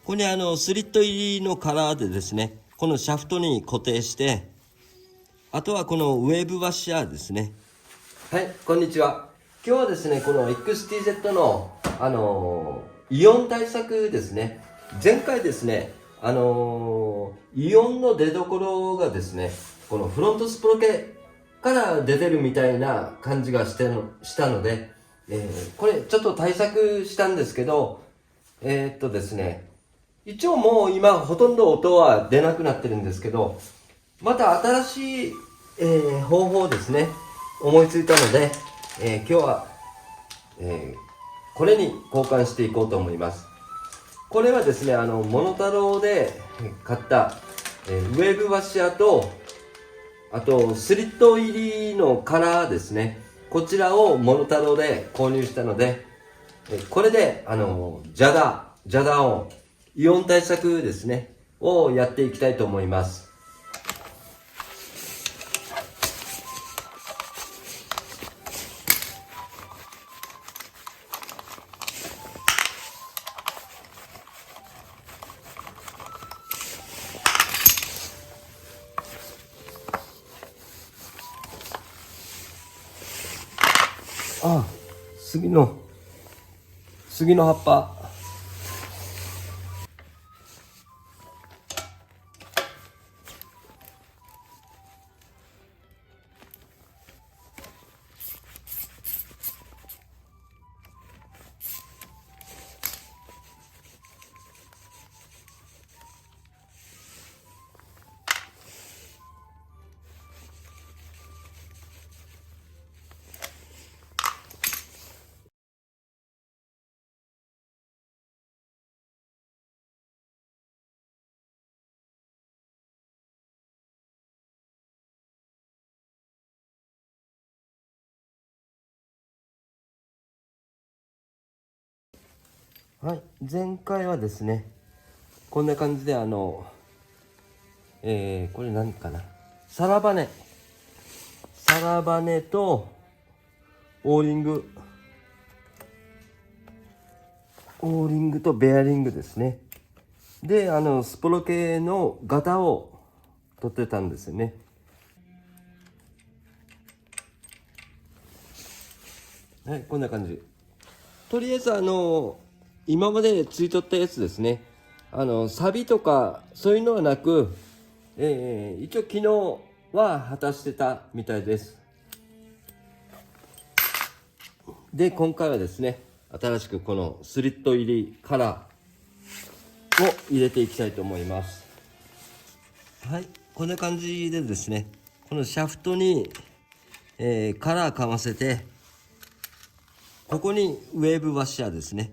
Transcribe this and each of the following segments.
これスリット入りのカラーでですね、このシャフトに固定して、あとはこのウェーブワッシャーですね。はい、こんにちは。今日はですね、この XTZ の、イオン対策ですね。前回ですね、イオンの出所がですね、このフロントスプロケから出てるみたいな感じがしたので、これちょっと対策したんですけど、ですね、一応もう今ほとんど音は出なくなってるんですけど、また新しい、方法ですね、思いついたので、今日は、これに交換していこうと思います。これはですね、モノタロウで買った、ウェーブワッシャーと、あとスリット入りのカラーですね、こちらをモノタロウで購入したので、これでジャダ音イオン対策ですねをやっていきたいと思います。あ、杉の葉っぱ。はい、前回はですね、こんな感じでこれ何かな、サラバネとオーリングとベアリングですね。でスポロ系の型を取ってたんですよね。はい、こんな感じ。とりあえず今までついとったやつですね、サビとかそういうのはなく、一応機能は果たしてたみたいです。で今回はですね、新しくこのスリット入りカラーを入れていきたいと思います。はい、こんな感じでですね、このシャフトに、カラーかませて、ここにウェーブワッシャーですね、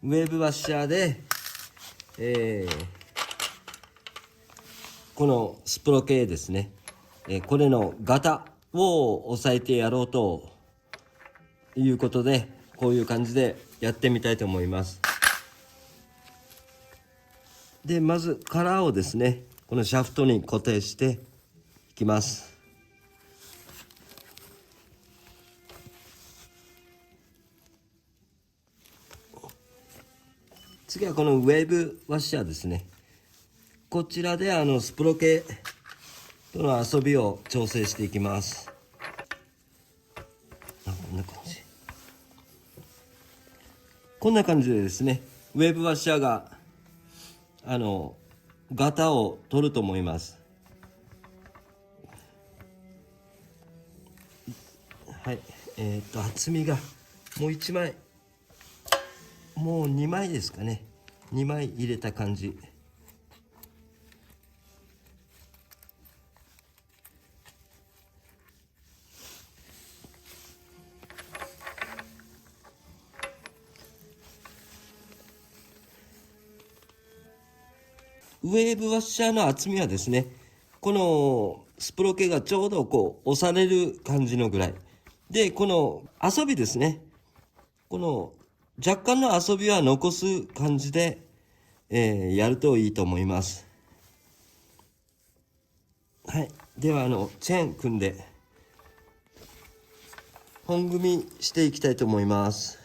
ウェーブワッシャーで、このスプロ系ですね、これの型を押さえてやろうということで、こういう感じでやってみたいと思います。でまずカラーをですね、このシャフトに固定していきます。次はこのウェーブワッシャーですね、こちらでスプロ系との遊びを調整していきます。こんな感じでですね、ウェーブワッシャーがガタを取ると思います。はい、厚みがもう1枚、もう2枚ですかね、2枚入れた感じ。ウェーブワッシャーの厚みはですね、このスプロケがちょうどこう押される感じのぐらいで、この遊びですね、この若干の遊びは残す感じで、やるといいと思います。はい、ではチェーン組んで本組みしていきたいと思います。、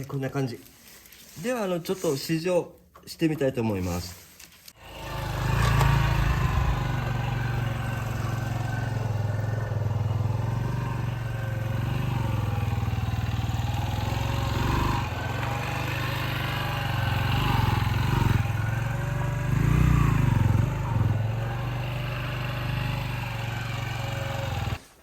こんな感じではちょっと試乗してみたいと思います。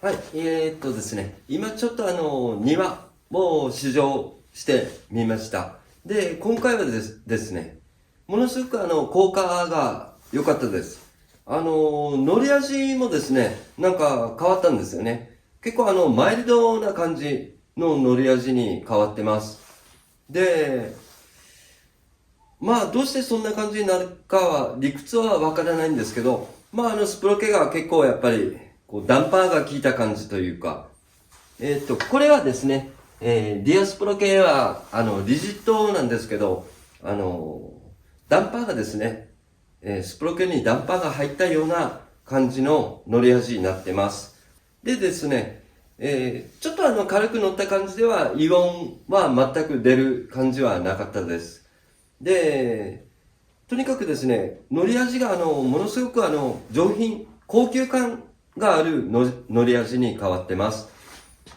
はい、ですね、今ちょっと庭を試乗してみました。で、今回はですね、ものすごく効果が良かったです。乗り味もですね、なんか変わったんですよね。結構マイルドな感じの乗り味に変わってます。で、まあ、どうしてそんな感じになるかは、理屈はわからないんですけど、まあ、スプロケが結構やっぱり、こう、ダンパーが効いた感じというか、これはですね、ディアスプロケは、リジットなんですけど、ダンパーがですね、スプロケにダンパーが入ったような感じの乗り味になってます。でですね、ちょっと軽く乗った感じでは、異音は全く出る感じはなかったです。で、とにかくですね、乗り味がものすごく上品、高級感がある乗り味に変わってます。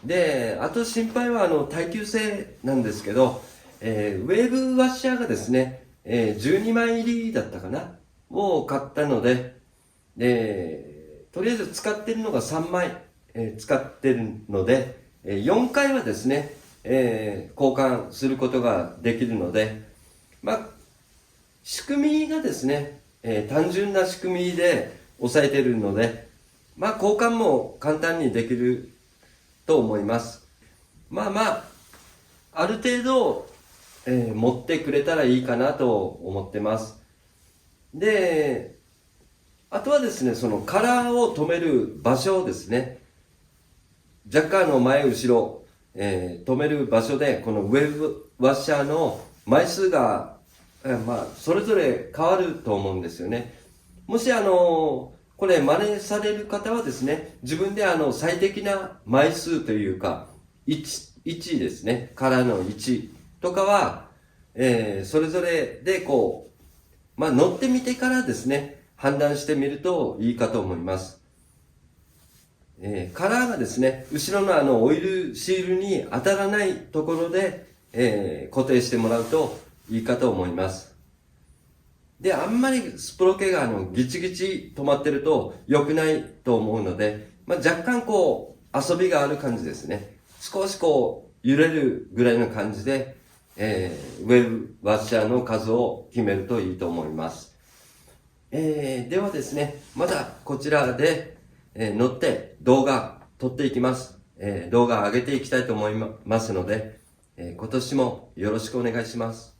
で、あと心配は耐久性なんですけど、ウェーブワッシャーがですね、12枚入りだったかなを買ったので、とりあえず使ってるのが3枚、使ってるので、4回はですね、交換することができるので、まあ、仕組みがですね、単純な仕組みで抑えているので、まあ、交換も簡単にできると思います。まあまあ、ある程度、持ってくれたらいいかなと思ってます。で、あとはですね、そのカラーを止める場所ですね。若干前後ろ、止める場所で、このウェブワッシャーの枚数が、まあ、それぞれ変わると思うんですよね。もしこれ真似される方はですね、自分で最適な枚数というか、位置ですね、カラーの位置とかは、それぞれでこう、まあ乗ってみてからですね、判断してみるといいかと思います。カラーがですね、後ろのオイルシールに当たらないところで、固定してもらうといいかと思います。で、あんまりスプロケがギチギチ止まってると良くないと思うので、まあ、若干こう遊びがある感じですね。少しこう揺れるぐらいの感じで、ウェブワッシャーの数を決めるといいと思います。ではですね、またこちらで、乗って動画撮っていきます。動画上げていきたいと思いますので、今年もよろしくお願いします。